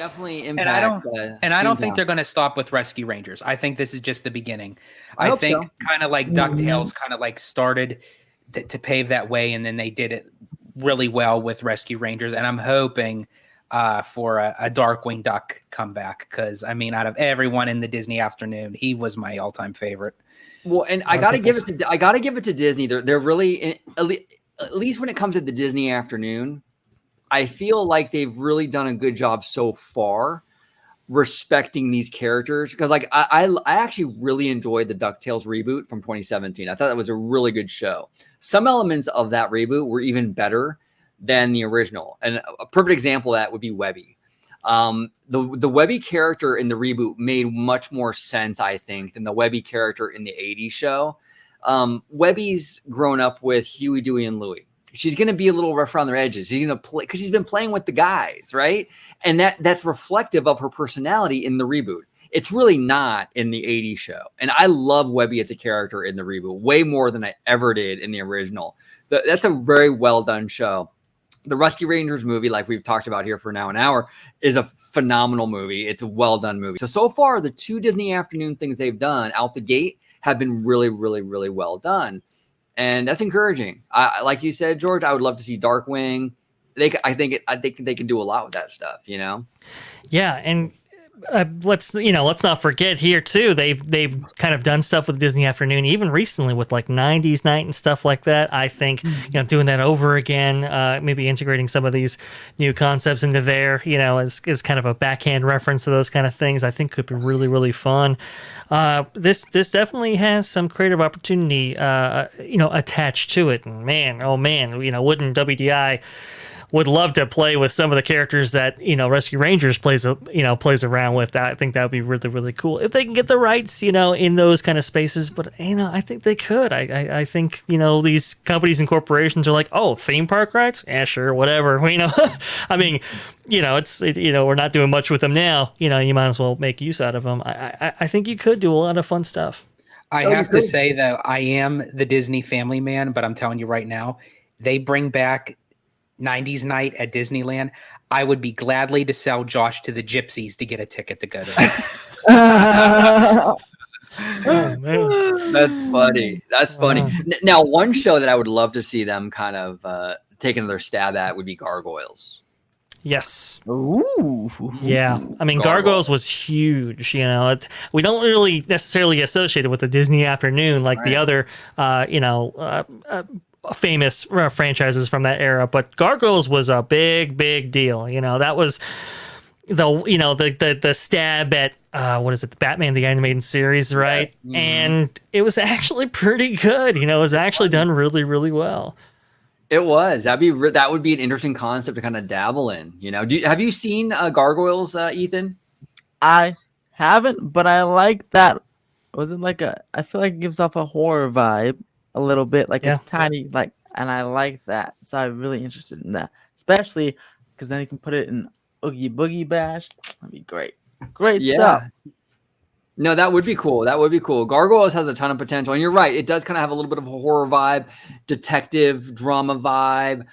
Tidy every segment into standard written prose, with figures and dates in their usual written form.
definitely And I impact. don't think they're going to stop with Rescue Rangers. I think this is just the beginning. I think so. kind of like DuckTales kind of like started to pave that way, and then they did it really well with Rescue Rangers. And I'm hoping for a Darkwing Duck comeback, because I mean, out of everyone in the Disney afternoon, he was my all-time favorite. Well, and I got to give it to Disney. They're really, at least when it comes to the Disney afternoon, I feel like they've really done a good job so far respecting these characters, because like I actually really enjoyed the DuckTales reboot from 2017. I thought that was a really good show. Some elements of that reboot were even better than the original, and a perfect example of that would be Webby. The Webby character in the reboot made much more sense, I think, than the Webby character in the 80s show. Webby's grown up with Huey, Dewey, and Louie. She's going to be a little rough around their edges. She's going to play because she's been playing with the guys, right? And that's reflective of her personality in the reboot. It's really not in the 80s show. And I love Webby as a character in the reboot way more than I ever did in the original. That's a very well done show. The Rescue Rangers movie, like we've talked about here for now an hour, is a phenomenal movie. It's a well done movie. So far, the 2 Disney afternoon things they've done out the gate have been really, really, really well done. And that's encouraging. Like you said, George, I would love to see Darkwing. I think they can do a lot with that stuff, you know? Yeah. And let's not forget here too, they've kind of done stuff with Disney Afternoon even recently with like 90s Night and stuff like that. I think doing that over again, maybe integrating some of these new concepts into there, as kind of a backhand reference to those kind of things, I think could be really, really fun. This definitely has some creative opportunity attached to it. And man, wouldn't WDI would love to play with some of the characters that Rescue Rangers plays around with. That I think that would be really, really cool if they can get the rights in those kind of spaces. But I think they could. I think these companies and corporations are like, oh, theme park rights, yeah, sure, whatever. I mean, we're not doing much with them now. You might as well make use out of them. I think you could do a lot of fun stuff. I have to say though, I am the Disney family man, but I'm telling you right now, they bring back 90s Night at Disneyland, I would be gladly to sell Josh to the Gypsies to get a ticket to go to that. That's funny. Now, one show that I would love to see them kind of take another stab at would be Gargoyles. Yes. Ooh. Yeah. I mean, Gargoyles was huge. We don't really necessarily associate it with the Disney afternoon like the other, famous franchises from that era, but Gargoyles was a big deal. That was the stab at what is it, the Batman the Animated Series, right? Yes. Mm-hmm. And it was actually pretty good. It was actually done really, really well. It was. That would be an interesting concept to kind of dabble in. Have you seen Gargoyles, Ethan? I haven't, but I like that. Was it like I feel like it gives off a horror vibe. A little bit, like a tiny, and I like that. So I'm really interested in that, especially because then you can put it in Oogie Boogie Bash. That'd be great. Great stuff. No, that would be cool. Gargoyles has a ton of potential, and you're right. It does kind of have a little bit of a horror vibe, detective drama vibe.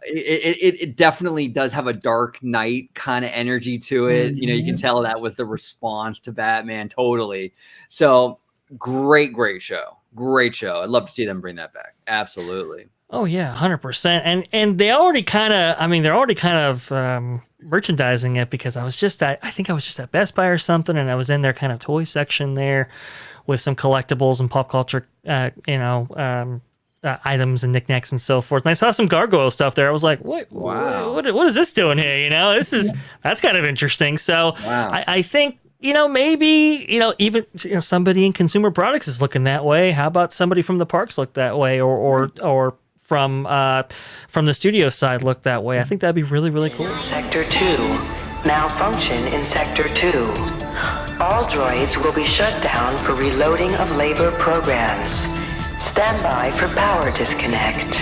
It definitely does have a Dark Knight kind of energy to it. You can tell that was the response to Batman, totally. So great show. Great show. I'd love to see them bring that back. Absolutely. Oh yeah, 100%. And they already kind of, merchandising it, because I think I was just at Best Buy or something, and I was in their kind of toy section there with some collectibles and pop culture, items and knickknacks and so forth. And I saw some Gargoyle stuff there. I was like, what is this doing here? That's kind of interesting. So wow. I think, maybe, even somebody in consumer products is looking that way. How about somebody from the parks look that way, or from the studio side look that way? I think that'd be really, really cool. Sector 2. Malfunction in Sector 2. All droids will be shut down for reloading of labor programs. Stand by for power disconnect.